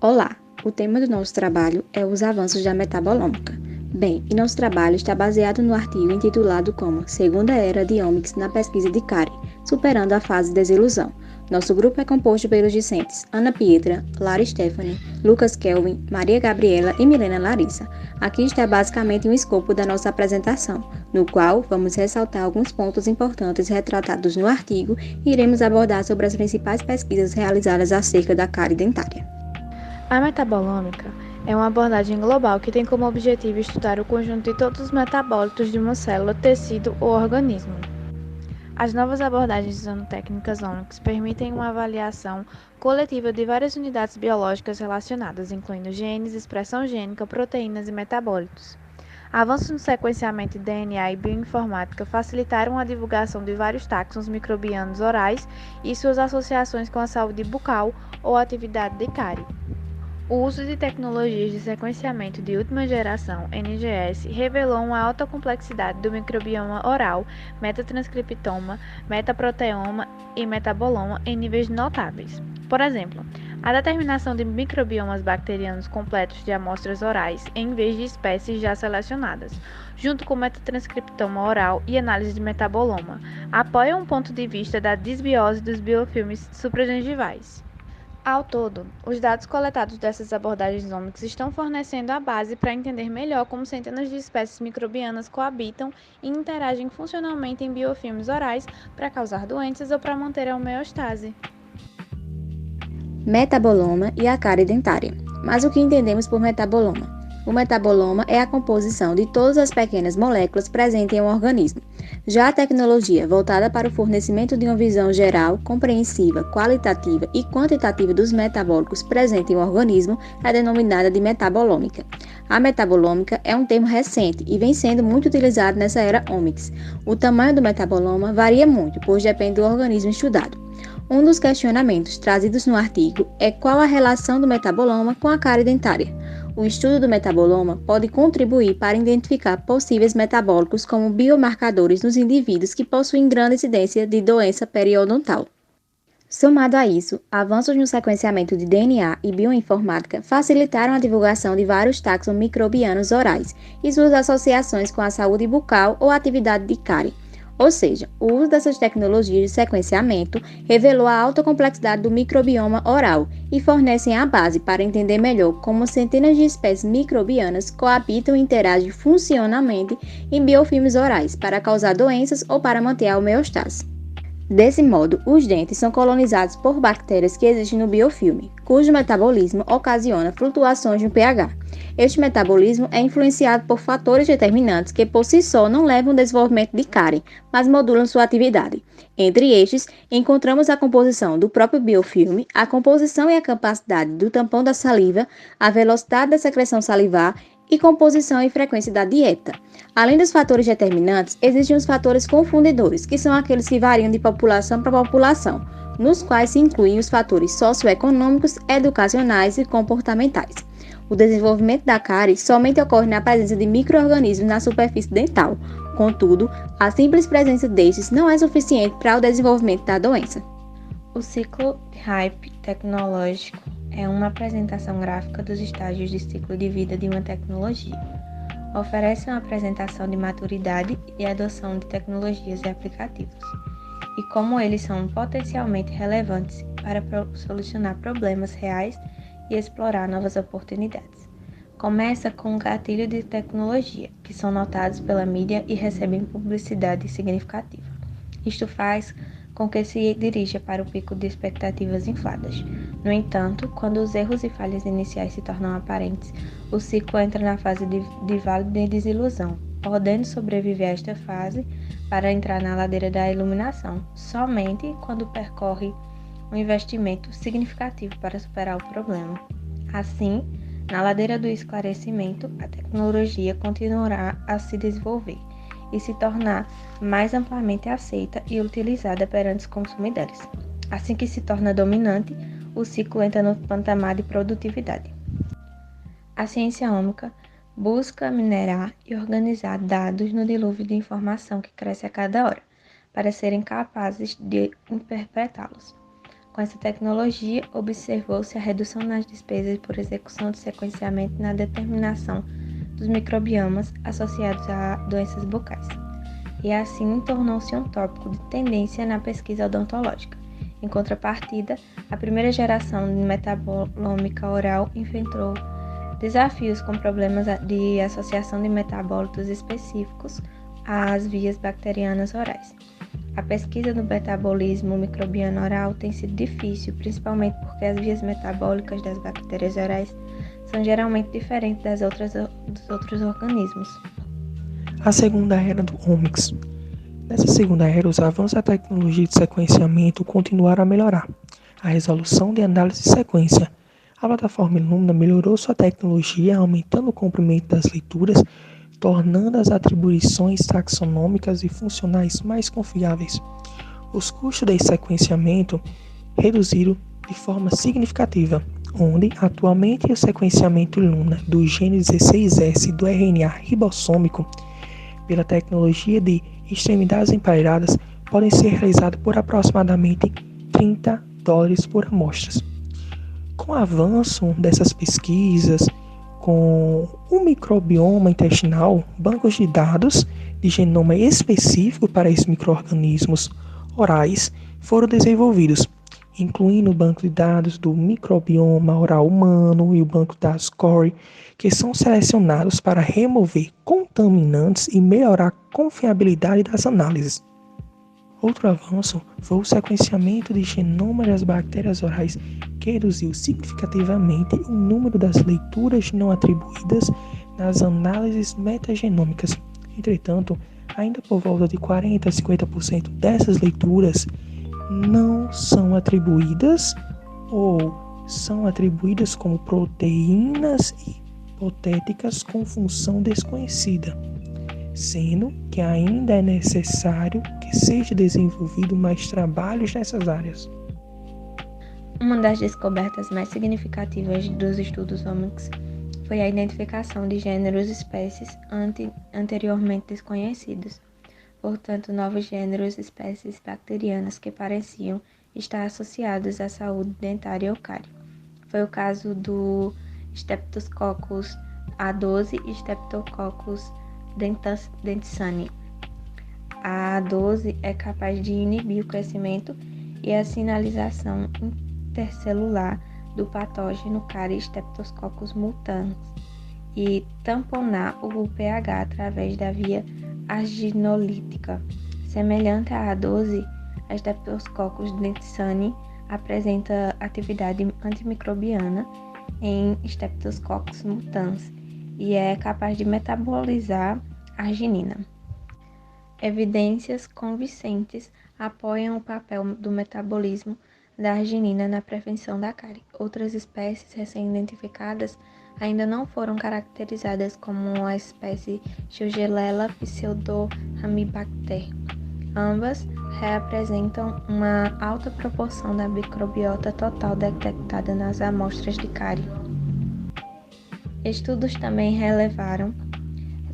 Olá, o tema do nosso trabalho é os avanços da metabolômica. Bem, e nosso trabalho está baseado no artigo intitulado como Segunda Era de Omics na Pesquisa de Cari, superando a fase de desilusão. Nosso grupo é composto pelos discentes Ana Pietra, Lara Stephanie, Lucas Kelvin, Maria Gabriela e Milena Larissa. Aqui está basicamente um escopo da nossa apresentação, no qual vamos ressaltar alguns pontos importantes retratados no artigo e iremos abordar sobre as principais pesquisas realizadas acerca da cárie dentária. A metabolômica é uma abordagem global que tem como objetivo estudar o conjunto de todos os metabólitos de uma célula, tecido ou organismo. As novas abordagens usando técnicas ômicas permitem uma avaliação coletiva de várias unidades biológicas relacionadas, incluindo genes, expressão gênica, proteínas e metabólitos. Avanços no sequenciamento de DNA e bioinformática facilitaram a divulgação de vários táxons microbianos orais e suas associações com a saúde bucal ou atividade de cárie. O uso de tecnologias de sequenciamento de última geração, NGS, revelou uma alta complexidade do microbioma oral, metatranscriptoma, metaproteoma e metaboloma em níveis notáveis. Por exemplo, a determinação de microbiomas bacterianos completos de amostras orais, em vez de espécies já selecionadas, junto com metatranscriptoma oral e análise de metaboloma, apoia um ponto de vista da disbiose dos biofilmes supragengivais. Ao todo, os dados coletados dessas abordagens ômicas estão fornecendo a base para entender melhor como centenas de espécies microbianas coabitam e interagem funcionalmente em biofilmes orais para causar doenças ou para manter a homeostase. Metaboloma e a cárie dentária. Mas o que entendemos por metaboloma? O metaboloma é a composição de todas as pequenas moléculas presentes em um organismo. Já a tecnologia voltada para o fornecimento de uma visão geral, compreensiva, qualitativa e quantitativa dos metabólicos presentes em um organismo é denominada de metabolômica. A metabolômica é um termo recente e vem sendo muito utilizado nessa era Omics. O tamanho do metaboloma varia muito, pois depende do organismo estudado. Um dos questionamentos trazidos no artigo é qual a relação do metaboloma com a cárie dentária. O estudo do metaboloma pode contribuir para identificar possíveis metabólicos como biomarcadores nos indivíduos que possuem grande incidência de doença periodontal. Somado a isso, avanços no sequenciamento de DNA e bioinformática facilitaram a divulgação de vários táxons microbianos orais e suas associações com a saúde bucal ou atividade de cárie. Ou seja, o uso dessas tecnologias de sequenciamento revelou a alta complexidade do microbioma oral e fornecem a base para entender melhor como centenas de espécies microbianas coabitam e interagem funcionalmente em biofilmes orais para causar doenças ou para manter a homeostase. Desse modo, os dentes são colonizados por bactérias que existem no biofilme, cujo metabolismo ocasiona flutuações no pH. Este metabolismo é influenciado por fatores determinantes que por si só não levam ao desenvolvimento de cárie, mas modulam sua atividade. Entre estes, encontramos a composição do próprio biofilme, a composição e a capacidade do tampão da saliva, a velocidade da secreção salivar e composição e frequência da dieta. Além dos fatores determinantes, existem os fatores confundidores, que são aqueles que variam de população para população, nos quais se incluem os fatores socioeconômicos, educacionais e comportamentais. O desenvolvimento da cárie somente ocorre na presença de micro-organismos na superfície dental. Contudo, a simples presença destes não é suficiente para o desenvolvimento da doença. O ciclo de hype tecnológico é uma apresentação gráfica dos estágios de ciclo de vida de uma tecnologia. Oferece uma apresentação de maturidade e adoção de tecnologias e aplicativos, e como eles são potencialmente relevantes para solucionar problemas reais e explorar novas oportunidades. Começa com um gatilho de tecnologia, que são notados pela mídia e recebem publicidade significativa. Isto faz com que se dirija para o pico de expectativas infladas. No entanto, quando os erros e falhas iniciais se tornam aparentes, o ciclo entra na fase de vale de desilusão, podendo sobreviver a esta fase para entrar na ladeira da iluminação, somente quando percorre um investimento significativo para superar o problema. Assim, na ladeira do esclarecimento, a tecnologia continuará a se desenvolver e se tornar mais amplamente aceita e utilizada perante os consumidores. Assim que se torna dominante, o ciclo entra no patamar de produtividade. A ciência ômica busca minerar e organizar dados no dilúvio de informação que cresce a cada hora, para serem capazes de interpretá-los. Com essa tecnologia, observou-se a redução nas despesas por execução de sequenciamento na determinação dos microbiomas associados a doenças bucais, e assim tornou-se um tópico de tendência na pesquisa odontológica. Em contrapartida, a primeira geração de metabolômica oral enfrentou desafios com problemas de associação de metabólitos específicos às vias bacterianas orais. A pesquisa do metabolismo microbiano oral tem sido difícil, principalmente porque as vias metabólicas das bactérias orais são geralmente diferentes dos outros organismos. A segunda era do Omics. Nessa segunda era, os avanços da tecnologia de sequenciamento continuaram a melhorar a resolução de análise de sequência. A plataforma Illumina melhorou sua tecnologia, aumentando o comprimento das leituras, tornando as atribuições taxonômicas e funcionais mais confiáveis. Os custos de sequenciamento reduziram de forma significativa, onde atualmente o sequenciamento Illumina do gene 16S do RNA ribossômico pela tecnologia de extremidades emparedadas podem ser realizados por aproximadamente $30 por amostras. Com o avanço dessas pesquisas, com o microbioma intestinal, bancos de dados de genoma específico para esses micro-organismos orais foram desenvolvidos, incluindo o banco de dados do microbioma oral humano e o banco de dados CORE, que são selecionados para remover contaminantes e melhorar a confiabilidade das análises. Outro avanço foi o sequenciamento de genoma das bactérias orais, que reduziu significativamente o número das leituras não atribuídas nas análises metagenômicas. Entretanto, ainda por volta de 40 a 50% dessas leituras não são atribuídas ou são atribuídas como proteínas hipotéticas com função desconhecida, sendo que ainda é necessário que seja desenvolvido mais trabalhos nessas áreas. Uma das descobertas mais significativas dos estudos Omics foi a identificação de gêneros e espécies anteriormente desconhecidos. Portanto, novos gêneros e espécies bacterianas que pareciam estar associados à saúde dentária e cárie. Foi o caso do Streptococcus A12 e Streptococcus dentisani. A A12 é capaz de inibir o crescimento e a sinalização intercelular do patógeno cárie Streptococcus mutans e tamponar o pH através da via arginolítica. Semelhante à A12, a Streptococcus dentisani apresenta atividade antimicrobiana em Streptococcus mutans e é capaz de metabolizar arginina. Evidências convincentes apoiam o papel do metabolismo da arginina na prevenção da cárie. Outras espécies recém-identificadas ainda não foram caracterizadas como a espécie Shigella pseudoramibacter. Ambas representam uma alta proporção da microbiota total detectada nas amostras de cárie. Estudos também revelaram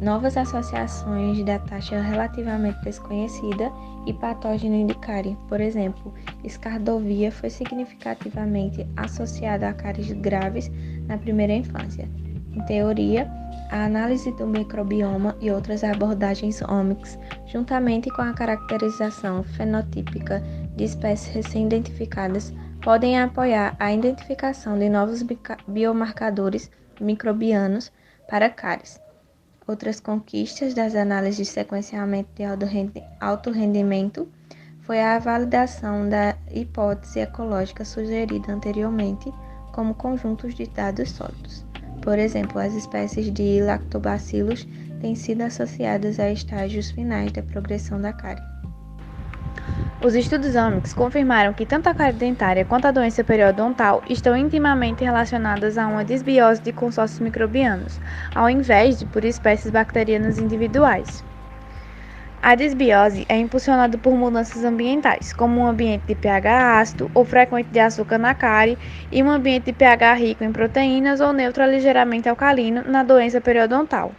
novas associações da taxa relativamente desconhecida e patógeno de cárie. Por exemplo, Scardovia foi significativamente associada a cáries graves na primeira infância. Em teoria, a análise do microbioma e outras abordagens Omics, juntamente com a caracterização fenotípica de espécies recém-identificadas, podem apoiar a identificação de novos biomarcadores microbianos para cáries. Outras conquistas das análises de sequenciamento de alto rendimento foi a validação da hipótese ecológica sugerida anteriormente como conjuntos de dados sólidos. Por exemplo, as espécies de lactobacillus têm sido associadas a estágios finais da progressão da cárie. Os estudos Omics confirmaram que tanto a cárie dentária quanto a doença periodontal estão intimamente relacionadas a uma desbiose de consórcios microbianos, ao invés de por espécies bacterianas individuais. A desbiose é impulsionada por mudanças ambientais, como um ambiente de pH ácido ou frequente de açúcar na cárie e um ambiente de pH rico em proteínas ou neutro a ligeiramente alcalino na doença periodontal.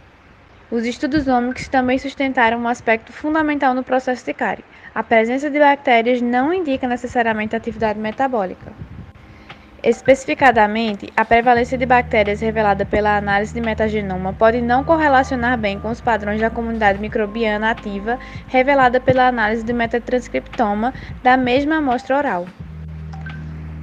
Os estudos Omics também sustentaram um aspecto fundamental no processo de cárie, A presença de bactérias não indica necessariamente atividade metabólica. Especificadamente, a prevalência de bactérias revelada pela análise de metagenoma pode não correlacionar bem com os padrões da comunidade microbiana ativa revelada pela análise de metatranscriptoma da mesma amostra oral.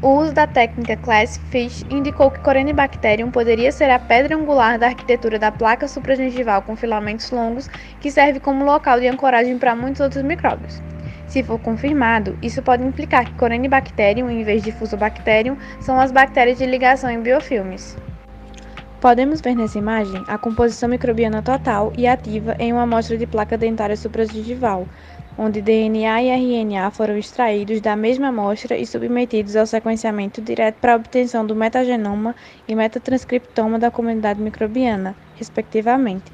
O uso da técnica Class-Fish indicou que Corynebacterium poderia ser a pedra angular da arquitetura da placa supragengival com filamentos longos, que serve como local de ancoragem para muitos outros micróbios. Se for confirmado, isso pode implicar que Corynebacterium, em vez de Fusobacterium, são as bactérias de ligação em biofilmes. Podemos ver nessa imagem a composição microbiana total e ativa em uma amostra de placa dentária supragengival, onde DNA e RNA foram extraídos da mesma amostra e submetidos ao sequenciamento direto para a obtenção do metagenoma e metatranscriptoma da comunidade microbiana, respectivamente.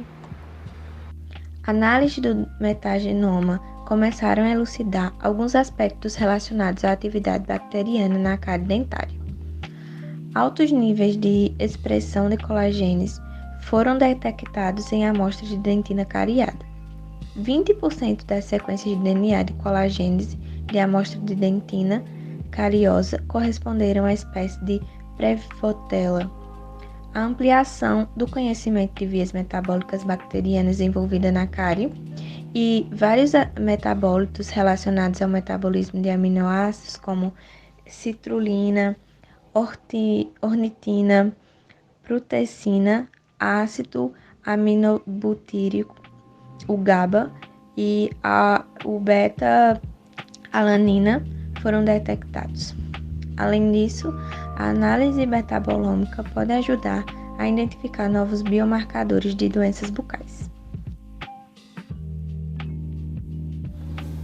Análises do metagenoma começaram a elucidar alguns aspectos relacionados à atividade bacteriana na cárie dentária. Altos níveis de expressão de colagenes foram detectados em amostras de dentina cariada. 20% das sequências de DNA de colagenes de amostra de dentina cariosa corresponderam à espécie de Prevotella. A ampliação do conhecimento de vias metabólicas bacterianas envolvida na cárie e vários metabólitos relacionados ao metabolismo de aminoácidos como citrulina, ornitina, protecina, ácido aminobutírico, o GABA e o beta-alanina foram detectados. Além disso, a análise metabolômica pode ajudar a identificar novos biomarcadores de doenças bucais.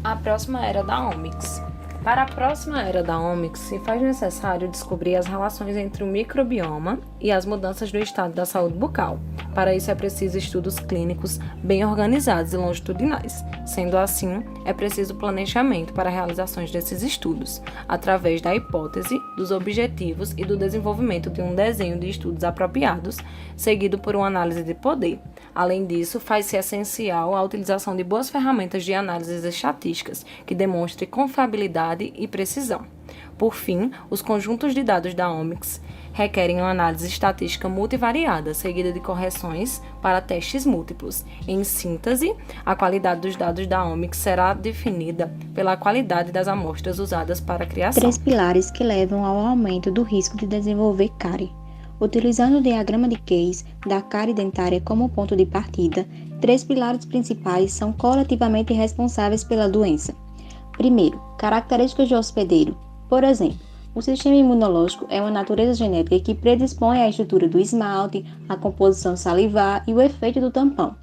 A próxima era da Omics. Para a próxima era da Omics, se faz necessário descobrir as relações entre o microbioma e as mudanças do estado da saúde bucal. Para isso é preciso estudos clínicos bem organizados e longitudinais. Sendo assim, é preciso planejamento para a realização desses estudos, através da hipótese, dos objetivos e do desenvolvimento de um desenho de estudos apropriados, seguido por uma análise de poder. Além disso, faz-se essencial a utilização de boas ferramentas de análises estatísticas, que demonstrem confiabilidade e precisão. Por fim, os conjuntos de dados da Omics requerem uma análise estatística multivariada, seguida de correções para testes múltiplos. Em síntese, a qualidade dos dados da Omics será definida pela qualidade das amostras usadas para a criação. 3 pilares que levam ao aumento do risco de desenvolver cárie. Utilizando o diagrama de Case da cárie dentária como ponto de partida, 3 pilares principais são coletivamente responsáveis pela doença. Primeiro, características de hospedeiro. Por exemplo, o sistema imunológico é uma natureza genética que predispõe à estrutura do esmalte, à composição salivar e o efeito do tampão.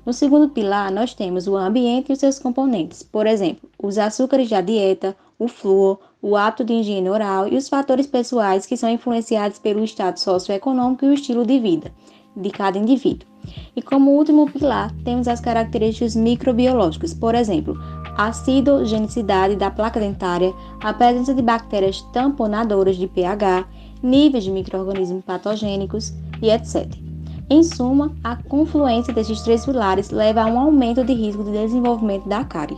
No segundo pilar, nós temos o ambiente e os seus componentes, por exemplo, os açúcares da dieta, o flúor, o hábito de higiene oral e os fatores pessoais que são influenciados pelo estado socioeconômico e o estilo de vida de cada indivíduo. E como último pilar, temos as características microbiológicas, por exemplo, a acidogenicidade da placa dentária, a presença de bactérias tamponadoras de pH, níveis de micro-organismos patogênicos e etc. Em suma, a confluência desses 3 pilares leva a um aumento de risco de desenvolvimento da cárie.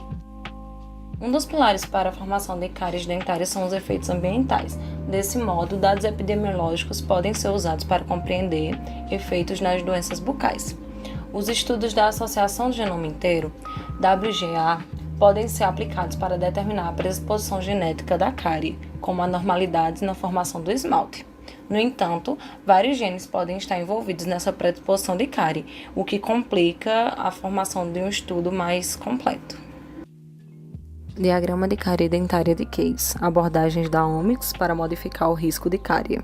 Um dos pilares para a formação de cáries dentárias são os efeitos ambientais. Desse modo, dados epidemiológicos podem ser usados para compreender efeitos nas doenças bucais. Os estudos da Associação do Genoma Inteiro, WGA, podem ser aplicados para determinar a predisposição genética da cárie, como anormalidades na formação do esmalte. No entanto, vários genes podem estar envolvidos nessa predisposição de cárie, o que complica a formação de um estudo mais completo. Diagrama de cárie dentária de Case. Abordagens da Omics para modificar o risco de cárie.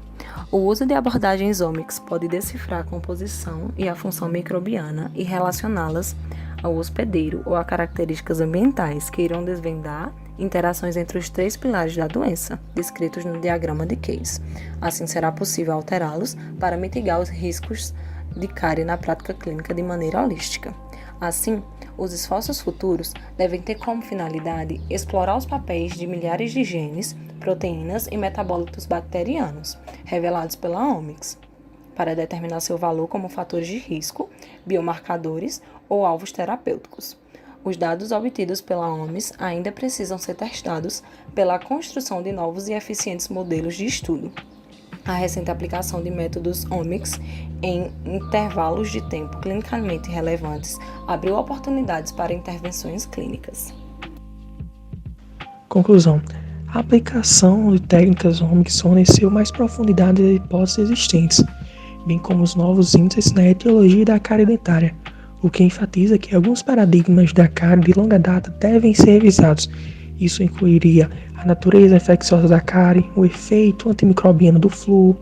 O uso de abordagens Omics pode decifrar a composição e a função microbiana e relacioná-las ao hospedeiro ou a características ambientais que irão desvendar interações entre os 3 pilares da doença, descritos no diagrama de Case. Assim será possível alterá-los para mitigar os riscos de cárie na prática clínica de maneira holística. Assim, os esforços futuros devem ter como finalidade explorar os papéis de milhares de genes, proteínas e metabólitos bacterianos, revelados pela Omics, para determinar seu valor como fatores de risco, biomarcadores ou alvos terapêuticos. Os dados obtidos pela OMS ainda precisam ser testados pela construção de novos e eficientes modelos de estudo. A recente aplicação de métodos Omics em intervalos de tempo clinicamente relevantes abriu oportunidades para intervenções clínicas. Conclusão. A aplicação de técnicas Omics forneceu mais profundidade às hipóteses existentes, bem como os novos índices na etiologia da cárie dentária, o que enfatiza que alguns paradigmas da cárie de longa data devem ser revisados. Isso incluiria a natureza infecciosa da cárie, o efeito antimicrobiano do flúor,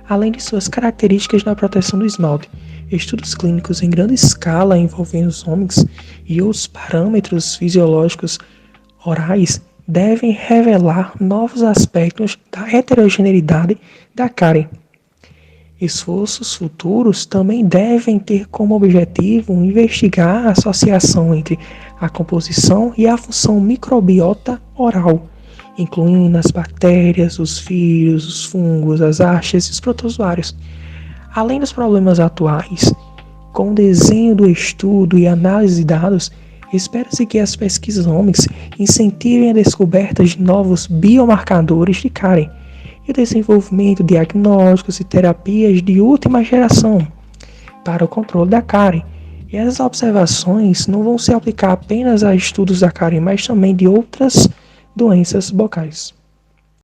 além de suas características na proteção do esmalte. Estudos clínicos em grande escala envolvendo os Omics e outros parâmetros fisiológicos orais devem revelar novos aspectos da heterogeneidade da cárie. Esforços futuros também devem ter como objetivo investigar a associação entre a composição e a função microbiota oral, incluindo as bactérias, os vírus, os fungos, as hastes e os protozoários. Além dos problemas atuais, com o desenho do estudo e análise de dados, espera-se que as pesquisas Omics incentivem a descoberta de novos biomarcadores de cárie e o desenvolvimento de diagnósticos e terapias de última geração para o controle da cárie. E essas observações não vão se aplicar apenas a estudos da cárie, mas também de outras doenças bocais.